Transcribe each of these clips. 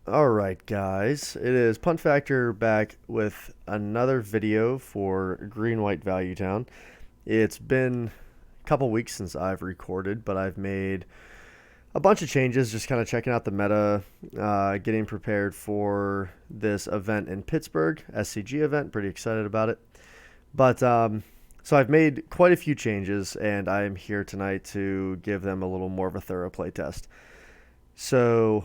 Alright guys, it is Punt Factor back with another video for Green-White Value Town. It's been a couple weeks since I've recorded, but I've made a bunch of changes, just kind of checking out the meta, getting prepared for this event in Pittsburgh, SCG event, pretty excited about it. So I've made quite a few changes, and I am here tonight to give them a little more of a thorough play test. So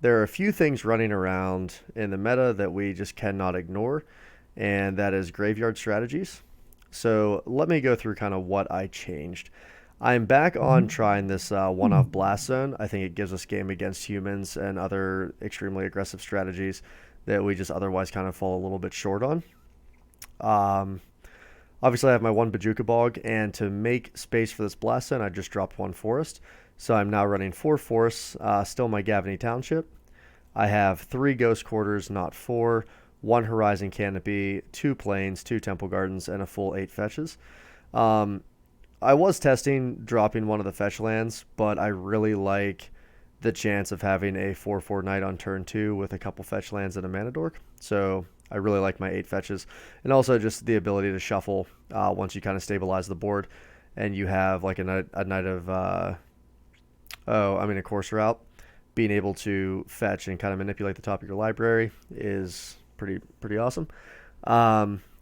there are a few things running around in the meta that we just cannot ignore, and that is graveyard strategies. So let me go through kind of what I changed. I'm back on trying this one-off blast zone. I think it gives us game against humans and other extremely aggressive strategies that we just otherwise kind of fall a little bit short on. Um, Obviously, I have my one Bajuka Bog, and to make space for this blast zone, I just dropped one forest. So I'm now running four forests, still my Gavany Township. I have three Ghost Quarters, not four, one Horizon Canopy, two Plains, two Temple Gardens, and a full 8 fetches. Um, I was testing dropping one of the fetch lands, but I really like the chance of having a 4/4 Knight on turn 2 with a couple fetch lands and a Mana Dork. So I really like my 8 fetches. And also just the ability to shuffle once you kind of stabilize the board and you have like a Knight of, a Course Route. Being able to fetch and kind of manipulate the top of your library is pretty awesome.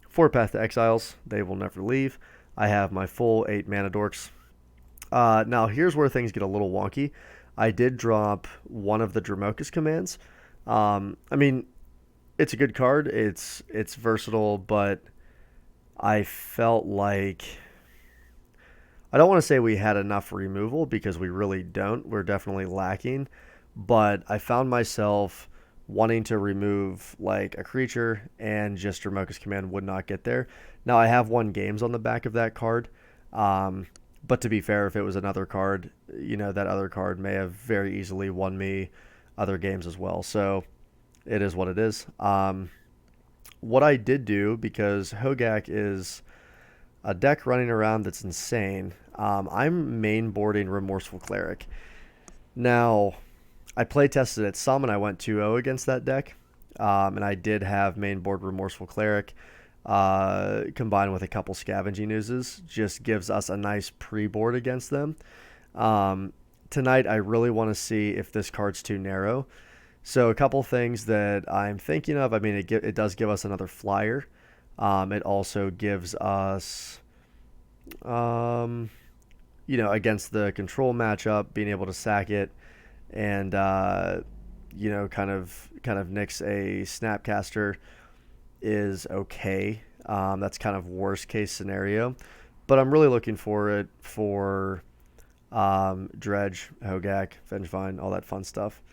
Four Path to Exiles, they will never leave. I have my full 8 Mana Dorks. Now here's where things get a little wonky. I did drop one of the Dramokus commands. I mean, it's a good card. It's versatile, but I felt like I don't want to say we had enough removal because we really don't. We're definitely lacking, but I found myself wanting to remove like a creature and just Dramokus command would not get there. Now I have won games on the back of that card. But to be fair, if it was another card, that other card may have very easily won me other games as well. So it is what it is. What I did do, because Hogak is a deck running around that's insane, I'm main boarding Remorseful Cleric. Now, I play tested it some and I went 2-0 against that deck. And I did have main board Remorseful Cleric combined with a couple Scavenging Oozes. Just gives us a nice pre-board against them. Tonight, I really want to see if this card's too narrow. So a couple things that I'm thinking of. I mean, it does give us another flyer. It also gives us, against the control matchup, being able to sack it and kind of nix a Snapcaster is okay. That's kind of worst case scenario, but I'm really looking for it for Dredge, Hogak, Vengevine, all that fun stuff.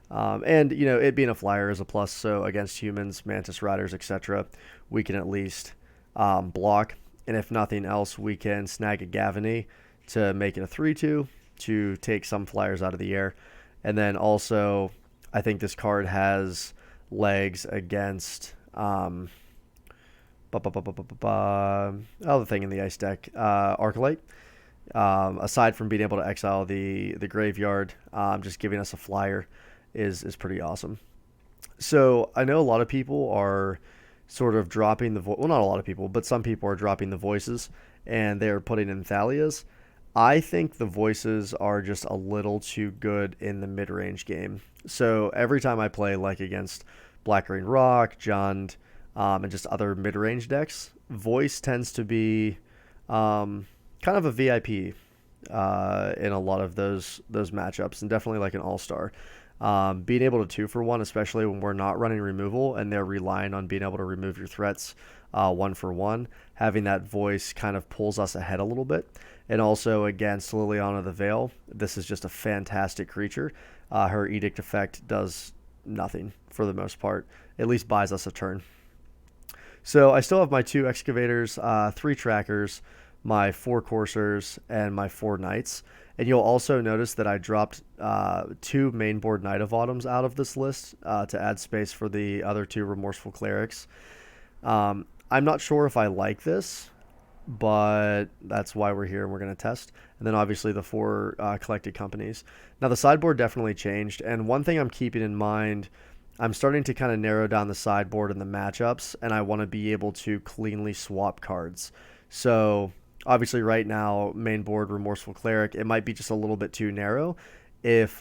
And it being a flyer is a plus. So against humans, Mantis Riders, etc., we can at least block. And if nothing else, we can snag a Gavany to make it a 3/2 to take some flyers out of the air. And then also, I think this card has legs against other thing in the ice deck, Arclight. Aside from being able to exile the graveyard, just giving us a flyer is pretty awesome. So I know a lot of people are sort of dropping the well, not a lot of people, but some people are dropping the voices and they're putting in Thalias. I think the voices are just a little too good in the mid-range game. So every time I play like against Black Green Rock, Jund, and just other mid-range decks, voice tends to be kind of a VIP in a lot of those matchups, and definitely like an all-star. Being able to 2-for-1, especially when we're not running removal and they're relying on being able to remove your threats 1-for-1, having that voice kind of pulls us ahead a little bit. And also against Liliana the Veil, this is just a fantastic creature. Her Edict effect does nothing for the most part, at least buys us a turn. So I still have my 2 Excavators, 3 Trackers, my 4 Coursers, and my 4 Knights. And you'll also notice that I dropped 2 mainboard Knight of Autumns out of this list to add space for the other 2 Remorseful Clerics. I'm not sure if I like this, but that's why we're here and we're going to test. And then obviously the 4 collected companies. Now the sideboard definitely changed, and one thing I'm keeping in mind I'm starting to kind of narrow down the sideboard and the matchups, and I want to be able to cleanly swap cards. So obviously, right now, main board Remorseful Cleric, it might be just a little bit too narrow. If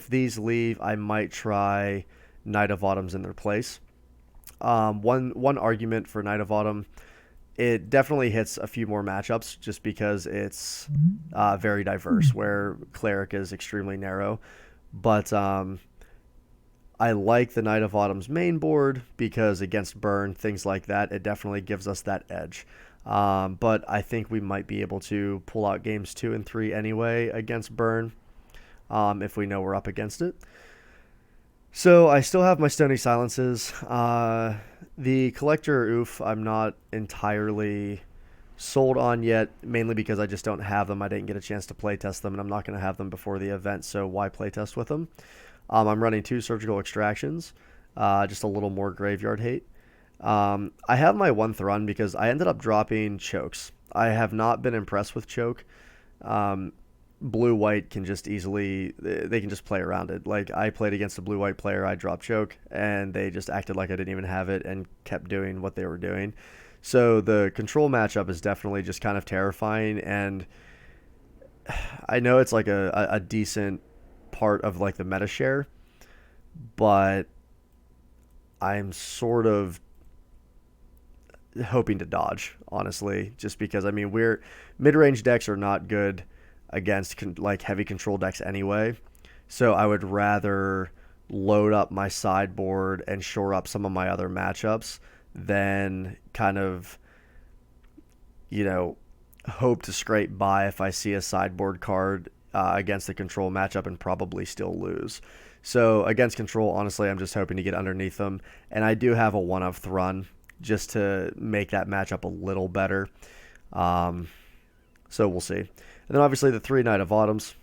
these leave, I might try Knight of Autumns in their place. One argument for Knight of Autumn, it definitely hits a few more matchups just because it's very diverse, where Cleric is extremely narrow. But I like the Knight of Autumn's main board because against burn, things like that, it definitely gives us that edge. But I think we might be able to pull out games 2 and 3 anyway against burn if we know we're up against it. So I still have my Stony Silences. The Collector Oof, I'm not entirely sold on yet, mainly because I just don't have them. I didn't get a chance to playtest them, and I'm not going to have them before the event, so why playtest with them? I'm running 2 Surgical Extractions, just a little more Graveyard Hate. I have my 1 Thrun because I ended up dropping Chokes. I have not been impressed with Choke. Blue-white can just easily, they can just play around it. Like, I played against a blue-white player, I dropped Choke, and they just acted like I didn't even have it and kept doing what they were doing. So the control matchup is definitely just kind of terrifying, and I know it's like a decent part of like the meta share, but I'm sort of hoping to dodge, honestly, just because, I mean, we're mid-range decks are not good against like heavy control decks anyway. So I would rather load up my sideboard and shore up some of my other matchups than kind of, hope to scrape by if I see a sideboard card against the control matchup and probably still lose. So against control, honestly, I'm just hoping to get underneath them. And I do have a 1 of Thrun just to make that matchup a little better. So we'll see. And then obviously the 3 Knight of Autumns.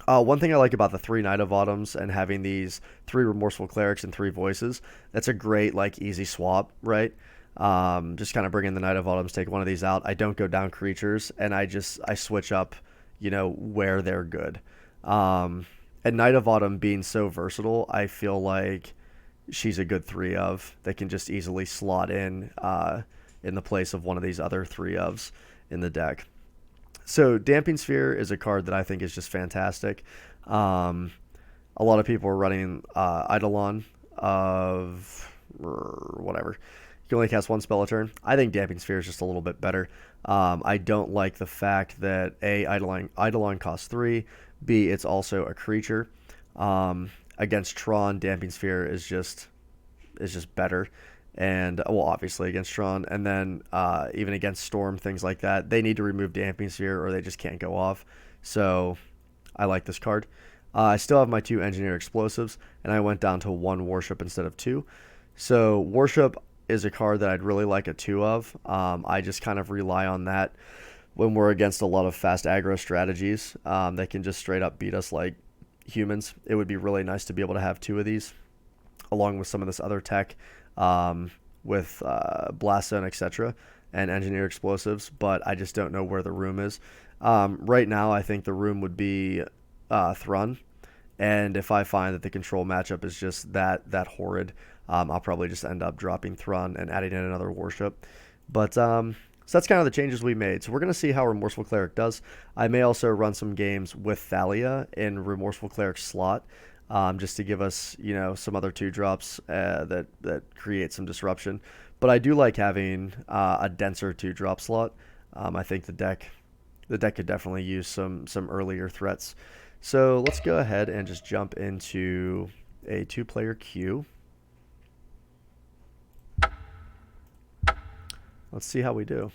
One thing I like about the 3 Knight of Autumns and having these 3 Remorseful Clerics and 3 Voices, that's a great, like, easy swap, right? Just kind of bring in the Knight of Autumns, take one of these out. I don't go down creatures, and I switch up, where they're good. And Knight of Autumn being so versatile, I feel like she's a good 3 of that can just easily slot in the place of one of these other 3 ofs in the deck. So Damping Sphere is a card that I think is just fantastic. A lot of people are running Eidolon of whatever. You can only cast 1 spell a turn. I think Damping Sphere is just a little bit better. I don't like the fact that A, Eidolon costs 3, B, it's also a creature. Against Tron, Damping Sphere is just better. And, well, obviously against Tron, and then even against Storm, things like that, they need to remove Damping Sphere or they just can't go off. So I like this card. I still have my 2 Engineer Explosives, and I went down to 1 Worship instead of 2. So Worship is a card that I'd really like a 2 of. I just kind of rely on that when we're against a lot of fast aggro strategies that can just straight up beat us like humans. It would be really nice to be able to have 2 of these, along with some of this other tech. With Blast Zone, etc., and Engineer Explosives, but I just don't know where the room is. Right now, I think the room would be Thrun, and if I find that the control matchup is just that horrid, I'll probably just end up dropping Thrun and adding in another Worship. But so that's kind of the changes we made. So we're going to see how Remorseful Cleric does. I may also run some games with Thalia in Remorseful Cleric slot, just to give us, some other 2-drops that create some disruption. But I do like having a denser 2-drop slot. I think the deck could definitely use some earlier threats. So let's go ahead and just jump into a 2-player queue. Let's see how we do.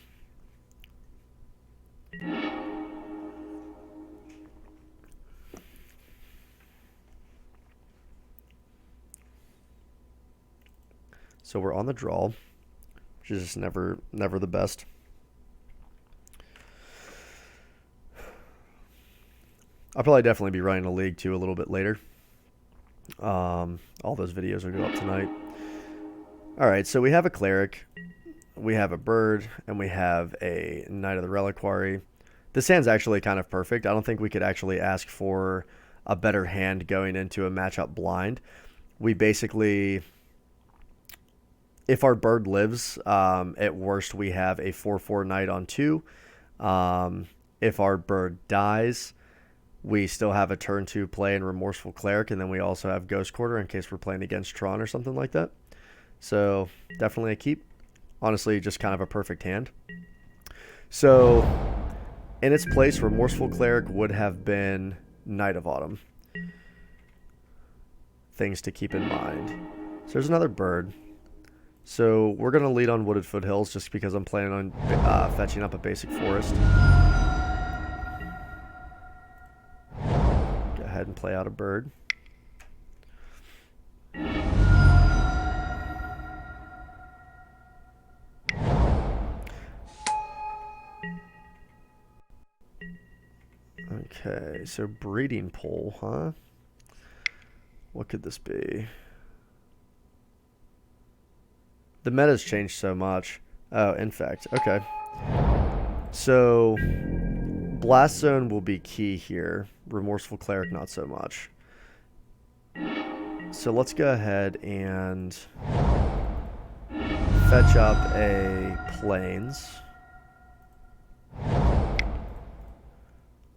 So we're on the draw, which is just never the best. I'll probably definitely be running a league too a little bit later. All those videos will go up tonight. All right, so we have a Cleric, we have a Bird, and we have a Knight of the Reliquary. This hand's actually kind of perfect. I don't think we could actually ask for a better hand going into a matchup blind. we basically, if our bird lives, at worst we have a 4/4 knight on 2. If our bird dies, we still have a turn 2 play in Remorseful Cleric, and then we also have Ghost Quarter in case we're playing against Tron or something like that. So definitely a keep. Honestly, just kind of a perfect hand. So in its place, Remorseful Cleric would have been Knight of Autumn. Things to keep in mind. So there's another bird. So we're going to lead on Wooded Foothills just because I'm planning on fetching up a basic forest. Go ahead and play out a bird. Okay, so Breeding Pole, huh? What could this be? The meta's changed so much. Oh, Infect. Okay. So Blast Zone will be key here. Remorseful Cleric, not so much. So let's go ahead and fetch up a Plains.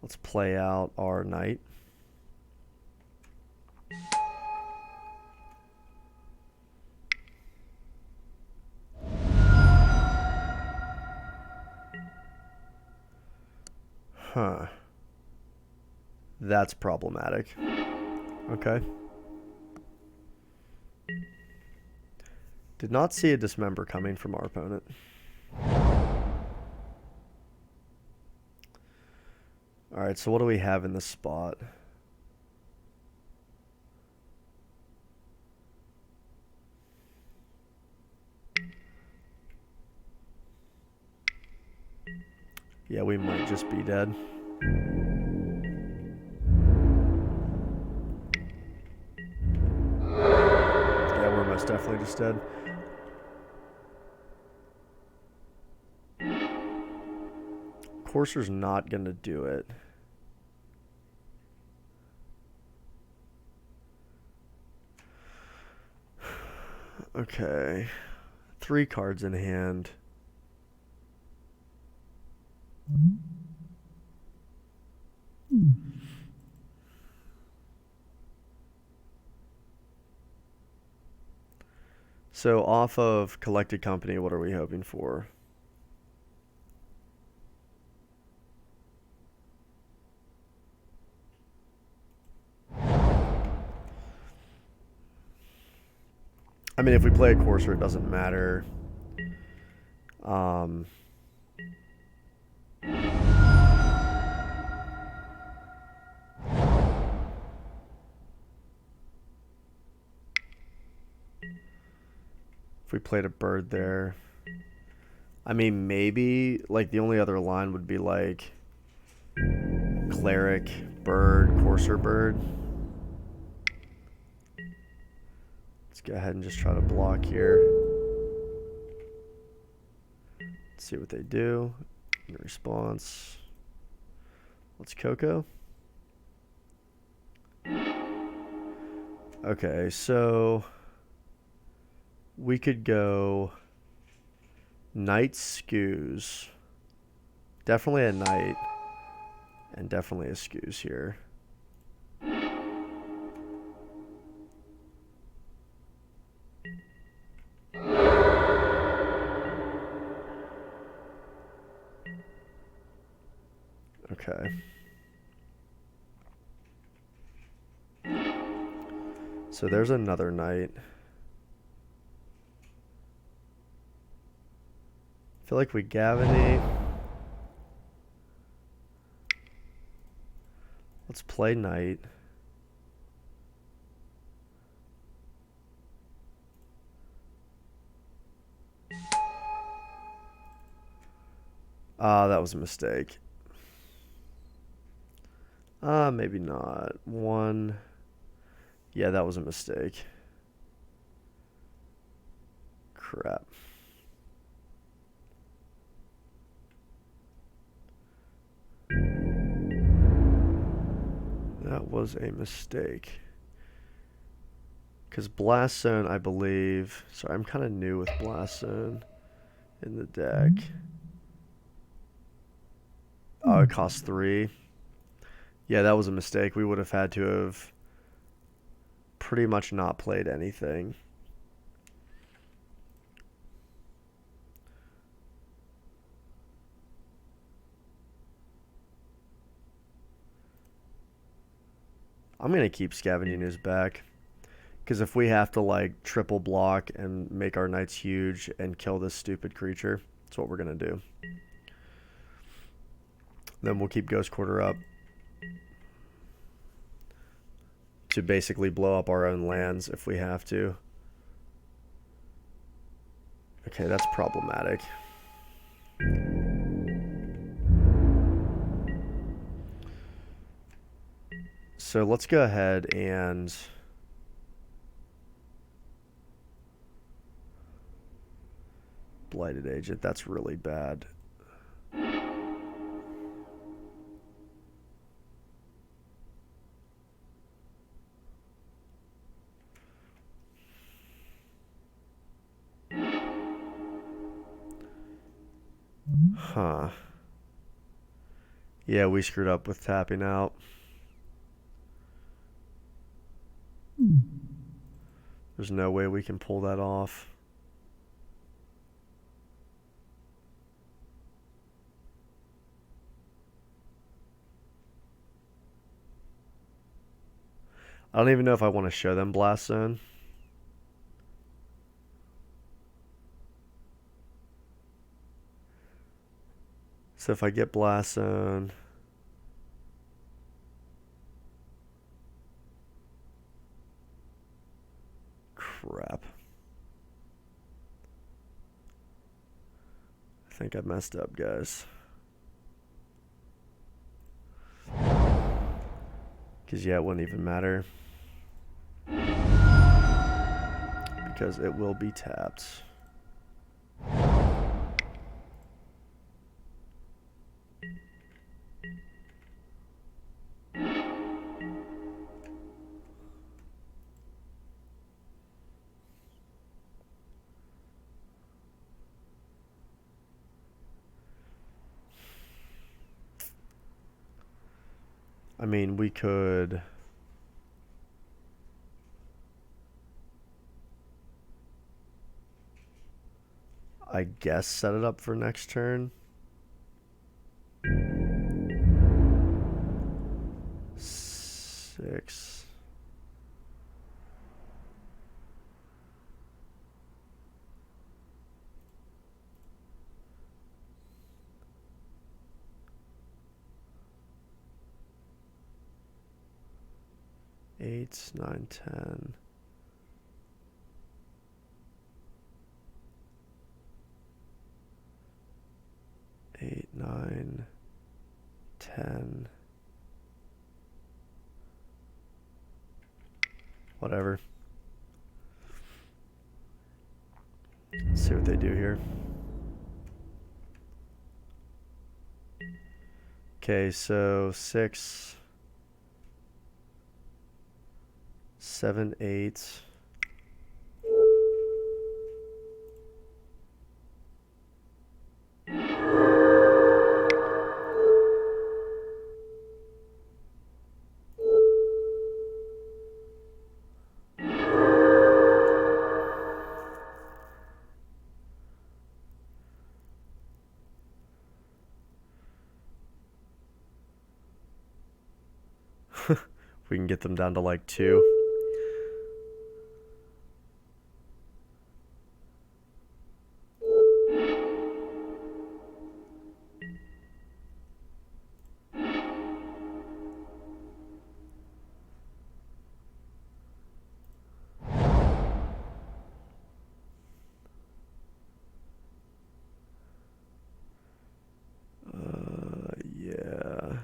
Let's play out our Knight. Huh. That's problematic. Okay. Did not see a Dismember coming from our opponent. Alright, so what do we have in this spot? Yeah, we might just be dead. Yeah, we're most definitely just dead. Courser's not going to do it. Okay. 3 cards in hand. So off of Collected Company, what are we hoping for? I mean, if we play a Courser, it doesn't matter. If we played a bird there. I mean, maybe, like, the only other line would be, like, Cleric, Bird, Courser, Bird. Let's go ahead and just try to block here. Let's see what they do. In response, let's Coco. Okay, so we could go Knight Skews. Definitely a Knight. And definitely a Skews here. Okay. So there's another Knight. I feel like we Gavany. Let's play Knight. That was a mistake. Maybe not. 1. Yeah, that was a mistake. Crap. That was a mistake. Because Blast Zone, I believe... Sorry, I'm kind of new with Blast Zone in the deck. Oh, it costs 3. Yeah, that was a mistake. We would have had to have pretty much not played anything. I'm going to keep Scavenging Ooze back. Because if we have to, like, triple block and make our knights huge and kill this stupid creature, that's what we're going to do. Then we'll keep Ghost Quarter up to basically blow up our own lands if we have to. Okay, that's problematic. So let's go ahead and... Blighted Agent, that's really bad. Huh. Yeah, we screwed up with tapping out. There's no way we can pull that off. I don't even know if I want to show them Blast Zone. So if I get Blast Zone... Crap. I think I messed up, guys. Because, yeah, it wouldn't even matter. Because it will be tapped. I mean, we could... I guess set it up for next turn. 6. Eight, 9, 10. Eight, 9, 10. Whatever. Let's see what they do here. Okay, so 6, 7, 8. We can get them down to like 2. Yeah.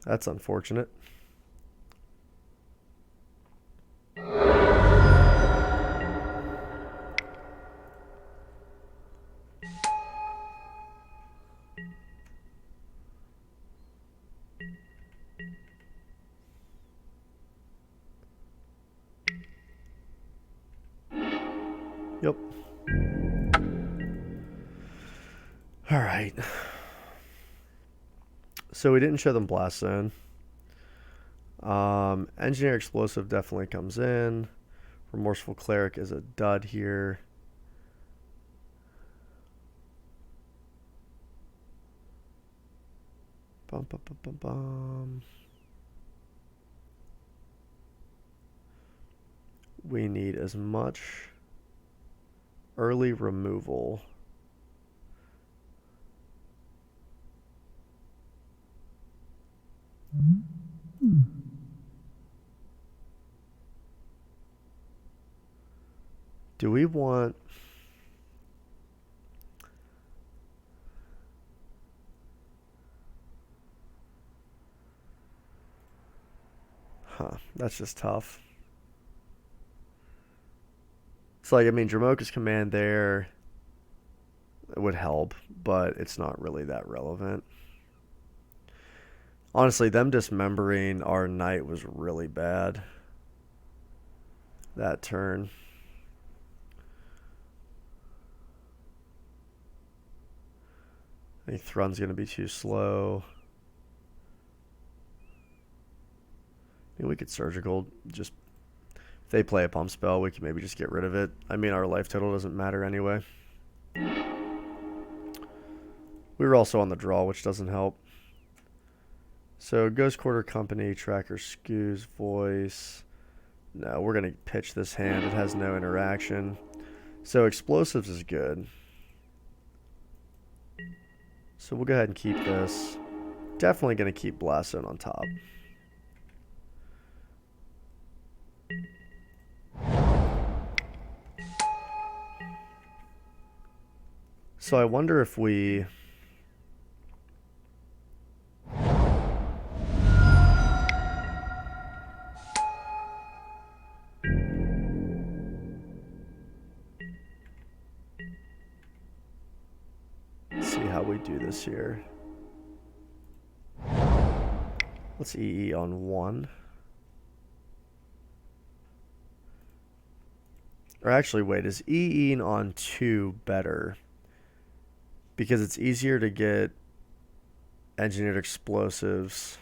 That's unfortunate. Yep. Alright. So we didn't show them Blast Zone. Engineer Explosive definitely comes in. Remorseful Cleric is a dud here. Bum, bum, bum, bum, bum. We need as much early removal. Do we want... Huh, that's just tough. It's like, I mean, Dramoka's command there would help, but it's not really that relevant. Honestly, them dismembering our knight was really bad that turn. I think Thrun's going to be too slow. I mean, we could Surgical. Just if they play a pump spell, we can maybe just get rid of it. I mean, our life total doesn't matter anyway. We were also on the draw, which doesn't help. So Ghost Quarter Company, Tracker Skews, Voice. No, we're going to pitch this hand. It has no interaction. So Explosives is good. So we'll go ahead and keep this. Definitely going to keep Blast Zone on top. So I wonder if we... Let's see how we do this here. Let's EE on 1. Or actually, wait, is EEing on 2 better? Because it's easier to get Engineered Explosives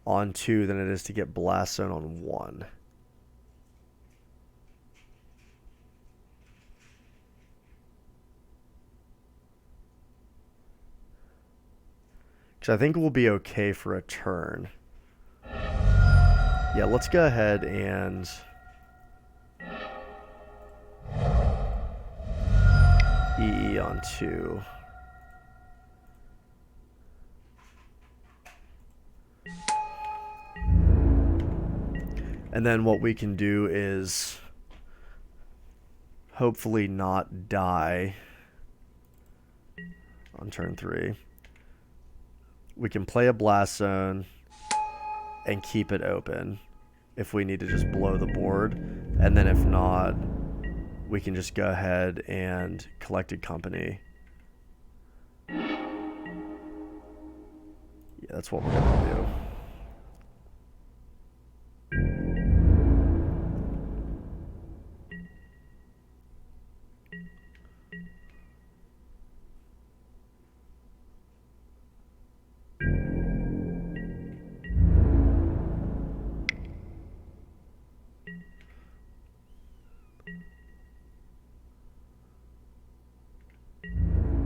on 2 than it is to get Blast Zone on 1. Because I think we'll be okay for a turn. Yeah, let's go ahead and... EE on 2. And then what we can do is hopefully not die on turn 3. We can play a Blast Zone and keep it open if we need to just blow the board. And then if not, we can just go ahead and Collected Company. Yeah, that's what we're going to do.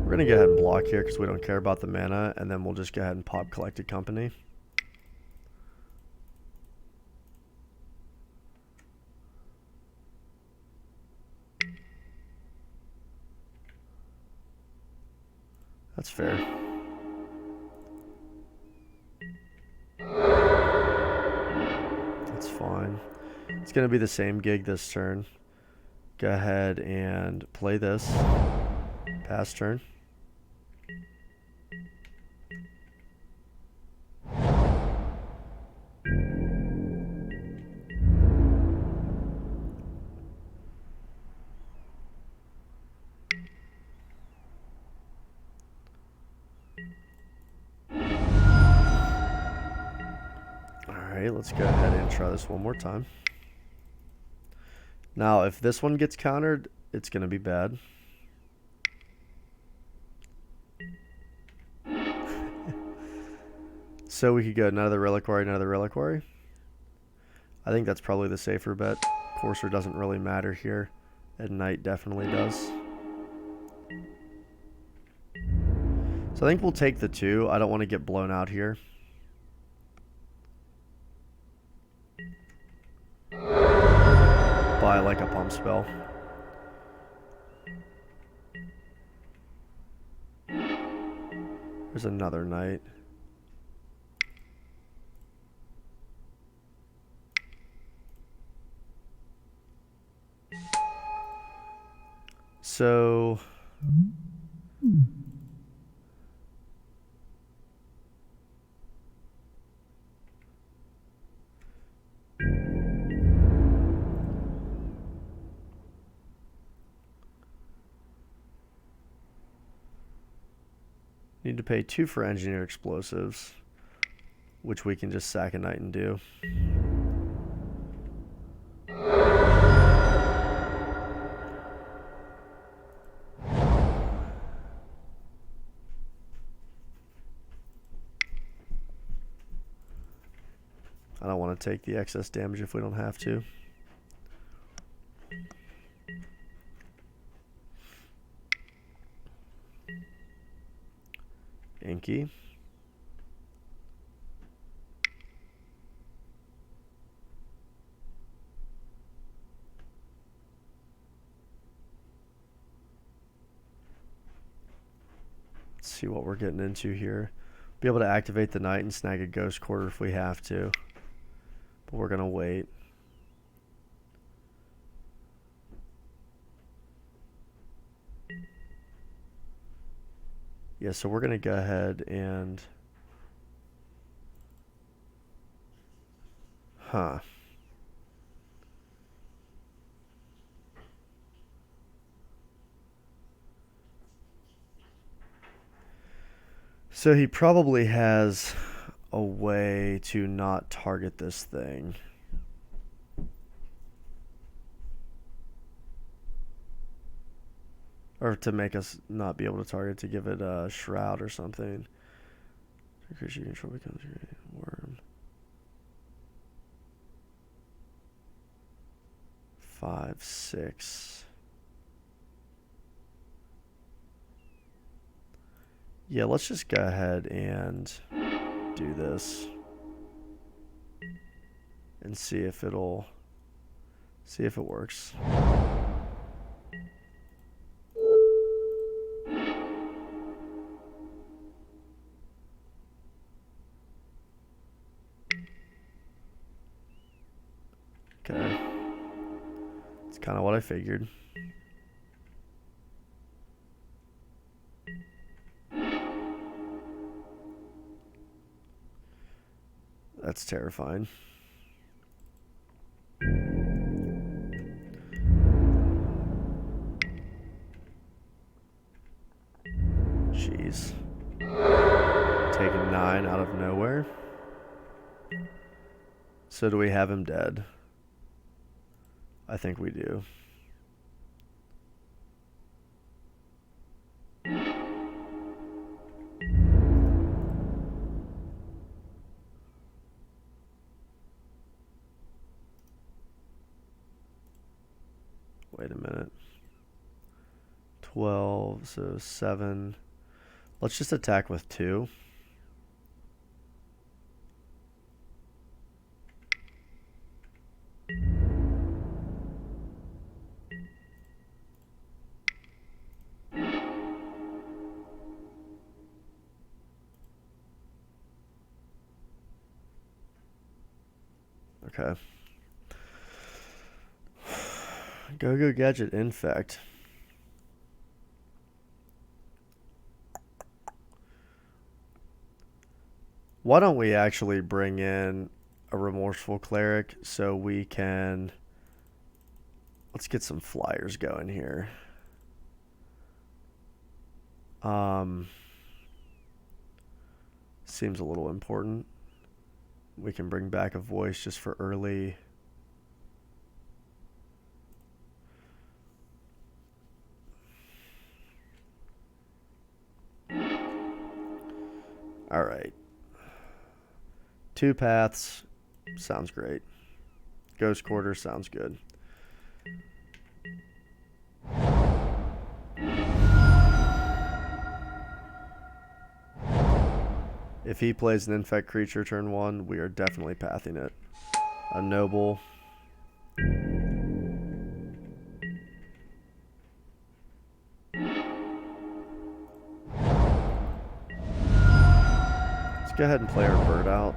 We're going to go ahead and block here because we don't care about the mana, and then we'll just go ahead and pop Collected Company. That's fair. That's fine. It's going to be the same gig this turn. Go ahead and play this. Pass turn. Alright, let's go ahead and try this one more time. Now, if this one gets countered, it's going to be bad. So we could go another reliquary, another reliquary. I think that's probably the safer bet. Courser doesn't really matter here. Ignite definitely does. So I think we'll take the 2. I don't want to get blown out here. By like a pump spell. There's another knight. So need to pay 2 for engineer explosives, which we can just sack a knight and do. I don't want to take the excess damage if we don't have to. Inky. Let's see what we're getting into here. Be able to activate the knight and snag a ghost quarter if we have to. But we're going to wait. Yeah, so we're going to go ahead and... Huh. So he probably has a way to not target this thing. Or to make us not be able to target, to give it a shroud or something. Creature you control becomes your worm. 5, 6. Yeah, let's just go ahead and do this. And see if it works. Okay. It's kind of what I figured. That's terrifying. Jeez. Taking 9 out of nowhere. So do we have him dead? I think we do. Wait a minute. 12, so 7. Let's just attack with 2. Okay. Go gadget Infect. Why don't we actually bring in a remorseful cleric so we can... Let's get some flyers going here. Seems a little important. We can bring back a voice just for early. All right. 2 paths. Sounds great. Ghost Quarter sounds good. If he plays an Infect creature turn 1, we are definitely pathing it. A Noble. Let's go ahead and play our bird out.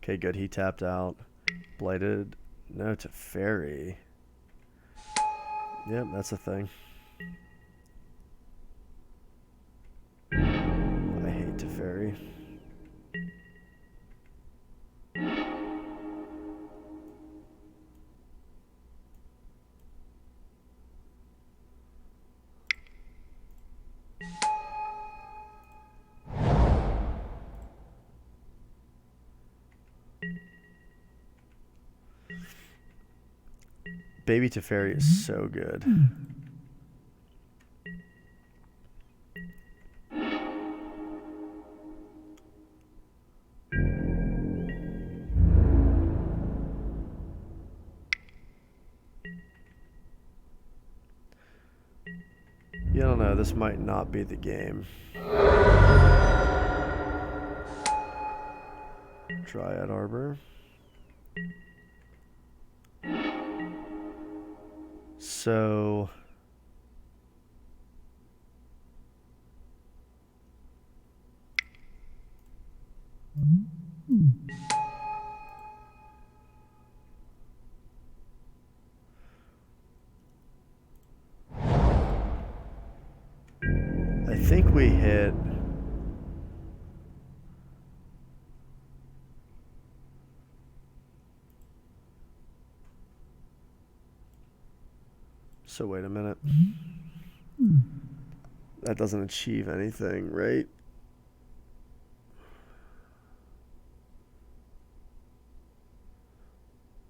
Okay, good. He tapped out. Blighted. No to Fairy. Yep, that's a thing. I hate to Fairy. Baby Teferi is so good. You don't know, this might not be the game. Dryad Arbor. So I think we hit so wait a minute. That doesn't achieve anything, right?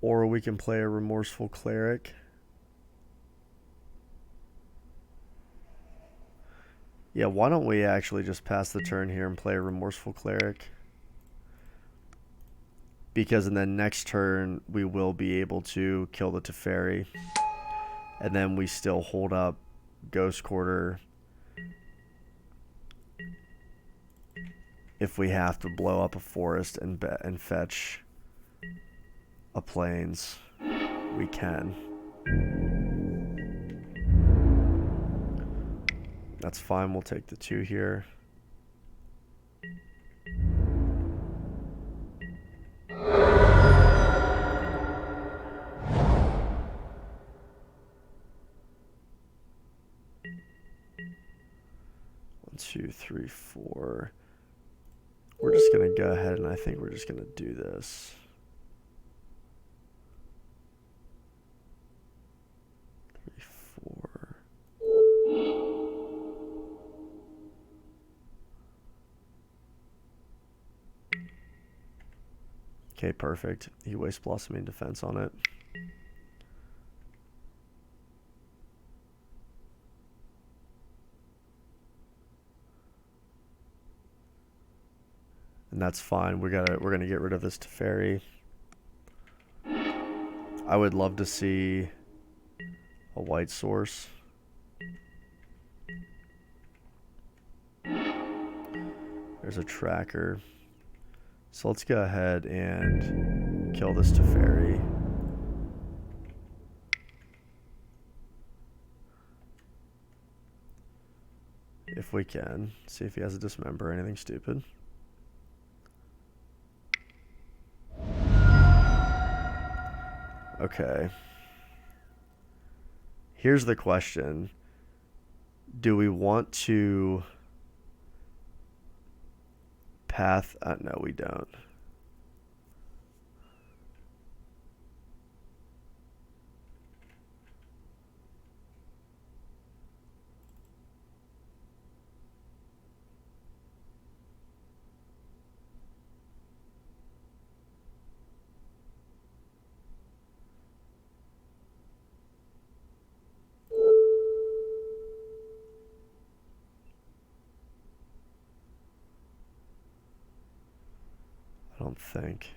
Or we can play a Remorseful Cleric. Yeah, why don't we actually just pass the turn here and play a Remorseful Cleric? Because in the next turn, we will be able to kill the Teferi. And then we still hold up Ghost Quarter if we have to blow up a forest and fetch a plains. We can. That's fine, we'll take the 2 here. One, 2, 3, 4. We're just gonna go ahead and I think we're just gonna do this. 3, 4. Okay, perfect. He wastes Blossoming Defense on it. And that's fine. We're gonna get rid of this Teferi. I would love to see a white source. There's a tracker. So let's go ahead and kill this Teferi. If we can. See if he has a dismember or anything stupid. Okay. Here's the question. Do we want to path? No, we don't. don't think.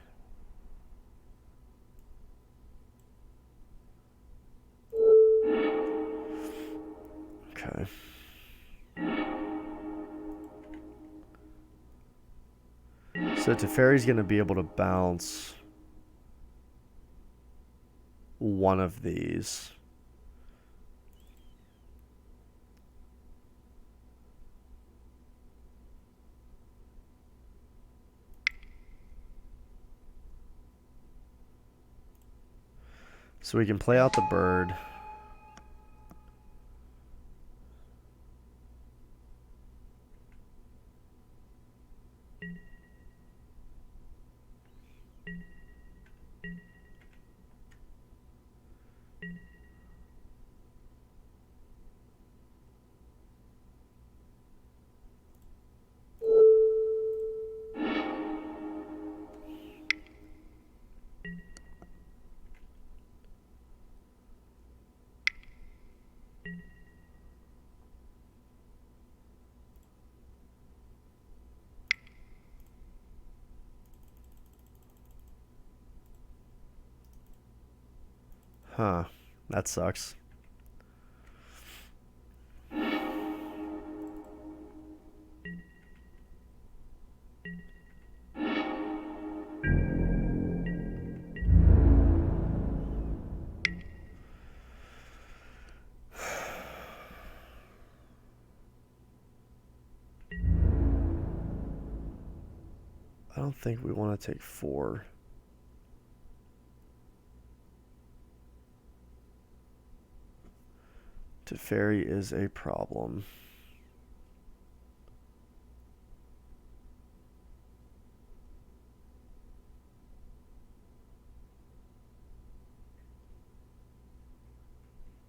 Okay. So Teferi's going to be able to bounce one of these. So we can play out the bird. Huh. That sucks. I don't think we want to take 4. Teferi is a problem.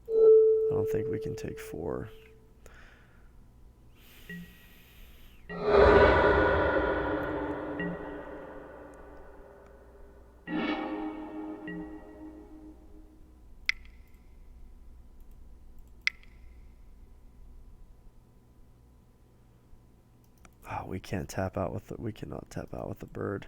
I don't think we can take 4. Oh, we can't tap out with the, we cannot tap out with the bird.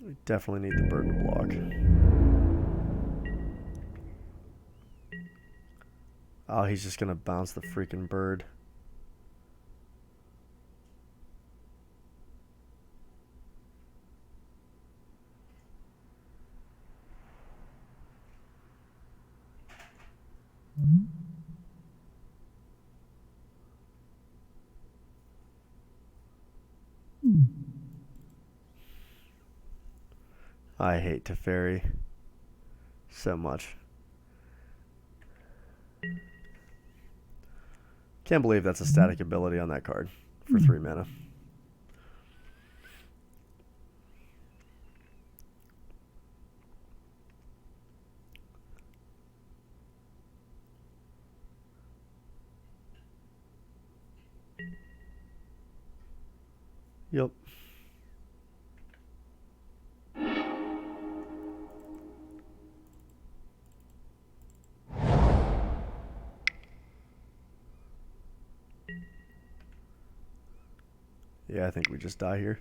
We definitely need the bird to block. Oh, he's just gonna bounce the freaking bird. I hate Teferi so much. Can't believe that's a static ability on that card for 3 mana. Yep. Yeah, I think we just die here.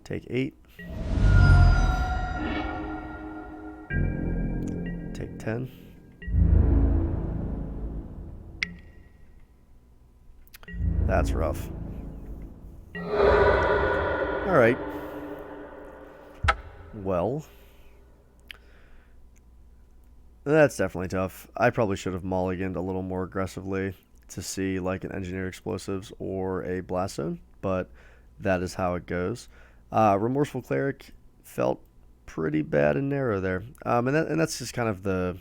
Take 8. Take 10. That's rough. Alright. Well, that's definitely tough. I probably should have mulliganed a little more aggressively to see like an Engineer Explosives or a Blast Zone, but that is how it goes. Remorseful Cleric felt pretty bad and narrow there. And that's just kind of the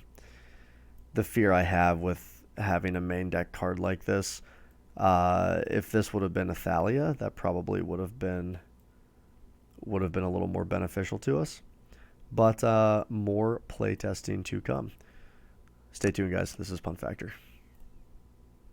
fear I have with having a main deck card like this. If this would have been a Thalia, that probably would have been a little more beneficial to us. But more playtesting to come. Stay tuned, guys. This is Punt Factor.